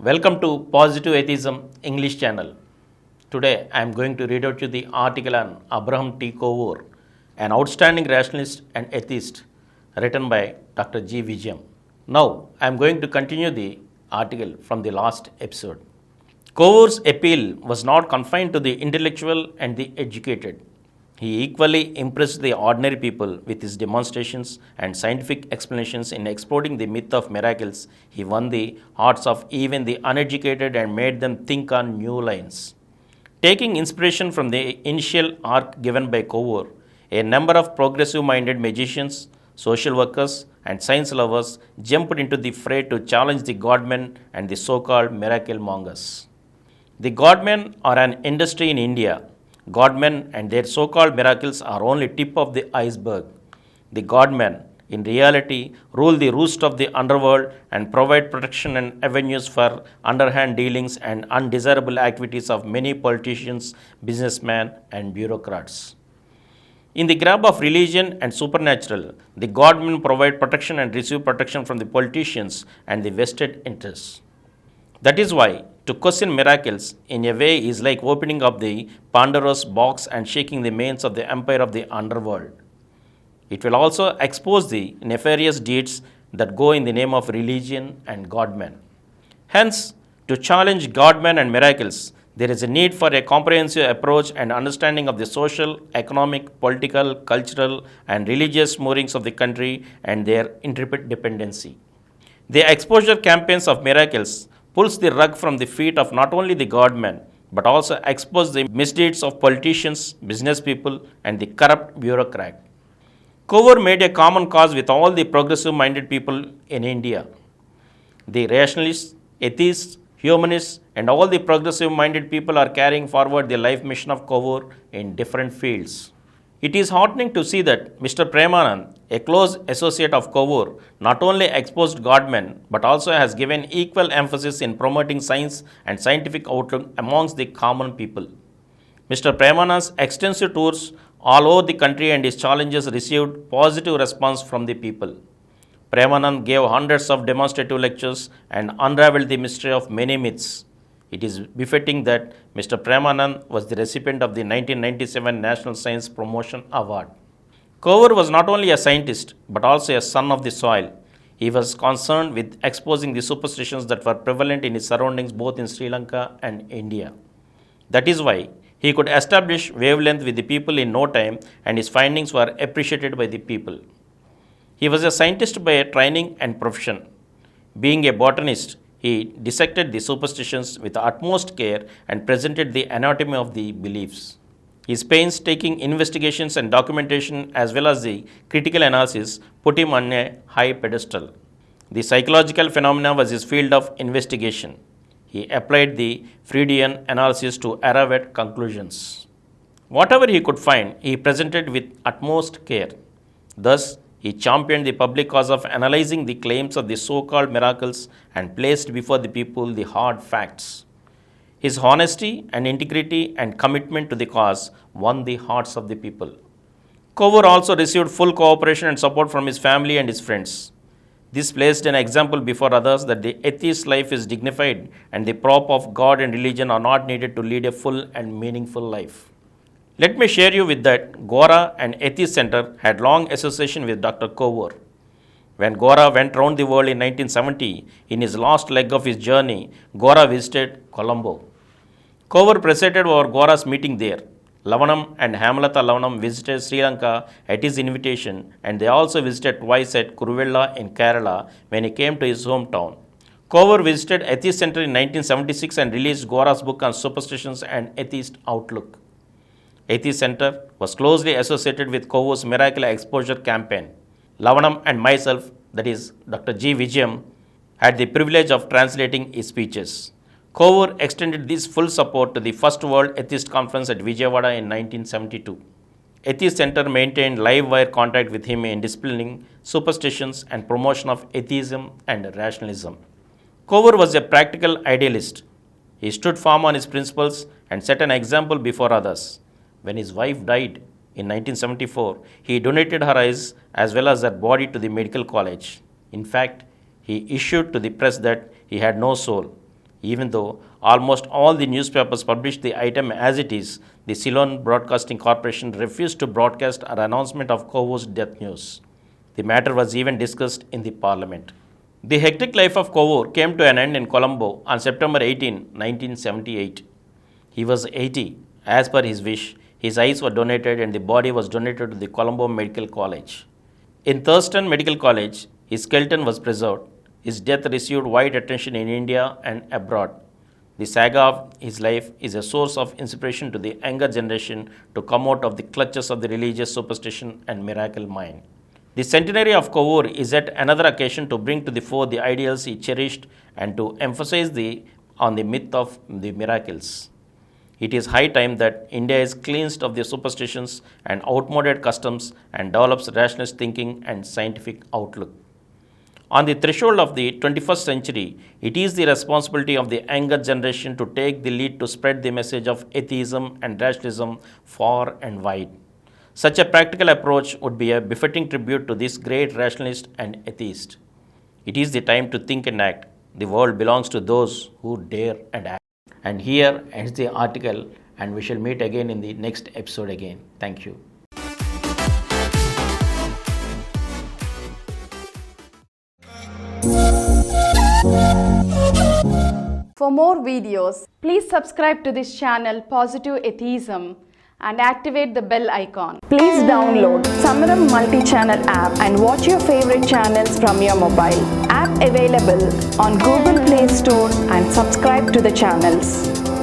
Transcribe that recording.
Welcome to Positive Atheism English channel. Today I am going to read out you the article on Abraham T. Cover, an outstanding rationalist and atheist, written by Dr. G. Vijayam. Now I am going to continue the article from the last episode. Cover's appeal was not confined to the intellectual and the educated. He equally impressed the ordinary people with his demonstrations and scientific explanations. In exploding the myth of miracles, he won the hearts of even the uneducated and made them think on new lines. Taking inspiration from the initial arc given by Cover, a number of progressive minded magicians, social workers, and science lovers jumped into the fray to challenge the Godmen and the so called miracle mongers. The Godmen are an industry in India. Godmen and their so-called miracles are only tip of the iceberg. The Godmen, in reality, rule the roost of the underworld and provide protection and avenues for underhand dealings and undesirable activities of many politicians, businessmen, and bureaucrats. In the grab of religion and supernatural, the Godmen provide protection and receive protection from the politicians and the vested interests. That is why to question miracles in a way is like opening up the Pandora's box and shaking the mains of the empire of the underworld. It will also expose the nefarious deeds that go in the name of religion and Godmen. Hence, to challenge Godmen and miracles, there is a need for a comprehensive approach and understanding of the social, economic, political, cultural, and religious moorings of the country and their interdependency. The exposure campaigns of miracles pulls the rug from the feet of not only the Godmen, but also expose the misdeeds of politicians, business people, and the corrupt bureaucrat. Cover made a common cause with all the progressive-minded people in India. The rationalists, atheists, humanists, and all the progressive-minded people are carrying forward the life mission of Cover in different fields. It is heartening to see that Mr. Premanand, a close associate of Cover, not only exposed Godmen but also has given equal emphasis in promoting science and scientific outlook amongst the common people. Mr. Premanand's extensive tours all over the country and his challenges received positive response from the people. Premanand gave hundreds of demonstrative lectures and unraveled the mystery of many myths. It is befitting that Mr. Premanand was the recipient of the 1997 National Science Promotion Award. Cover was not only a scientist but also a son of the soil. He was concerned with exposing the superstitions that were prevalent in his surroundings both in Sri Lanka and India. That is why he could establish wavelength with the people in no time and his findings were appreciated by the people. He was a scientist by training and profession. Being a botanist, he dissected the superstitions with the utmost care and presented the anatomy of the beliefs. His painstaking investigations and documentation, as well as the critical analysis, put him on a high pedestal. The psychological phenomena was his field of investigation. He applied the Freudian analysis to arrive at conclusions. Whatever he could find, he presented with utmost care. Thus, he championed the public cause of analyzing the claims of the so-called miracles and placed before the people the hard facts. His honesty and integrity and commitment to the cause won the hearts of the people. Cover also received full cooperation and support from his family and his friends. This placed an example before others that the atheist life is dignified and the prop of God and religion are not needed to lead a full and meaningful life. Let me share you with that Gora and Atheist Center had long association with Dr. Cover. When Gora went round the world in 1970, in his last leg of his journey, Gora visited Colombo. Cover presided over Gora's meeting there. Lavanam and Hamalata Lavanam visited Sri Lanka at his invitation, and they also visited twice at Kuruvella in Kerala when he came to his hometown. Cover visited Atheist Center in 1976 and released Gora's book on superstitions and atheist outlook. Atheist Center was closely associated with Cover's miracle exposure campaign. Lavanam and myself, that is Dr. G. Vijayam, had the privilege of translating his speeches. Cover extended this full support to the First World Atheist Conference at Vijayawada in 1972. Atheist Center maintained live wire contact with him in dispelling superstitions and promotion of atheism and rationalism. Cover was a practical idealist. He stood firm on his principles and set an example before others. When his wife died in 1974, he donated her eyes as well as her body to the medical college. In fact, he issued to the press that he had no soul. Even though almost all the newspapers published the item as it is, the Ceylon Broadcasting Corporation refused to broadcast an announcement of Kovoor's death news. The matter was even discussed in the parliament. The hectic life of Kovoor came to an end in Colombo on September 18, 1978. He was 80. As per his wish, his eyes were donated and the body was donated to the Colombo Medical College. In Thurston Medical College, his skeleton was preserved. His death received wide attention in India and abroad. The saga of his life is a source of inspiration to the younger generation to come out of the clutches of the religious superstition and miracle mind. The centenary of Kovoor is yet another occasion to bring to the fore the ideals he cherished and to emphasize on the myth of the miracles. It is high time that India is cleansed of the superstitions and outmoded customs and develops rationalist thinking and scientific outlook. On the threshold of the 21st century, it is the responsibility of the younger generation to take the lead to spread the message of atheism and rationalism far and wide. Such a practical approach would be a befitting tribute to this great rationalist and atheist. It is the time to think and act. The world belongs to those who dare and act. And here ends the article, and we shall meet again in the next episode again. Thank you. For more videos, please subscribe to this channel Positive Atheism and activate the bell icon. Please download Samaram multi-channel app and watch your favorite channels from your mobile. App available on Google Play Store and subscribe to the channels.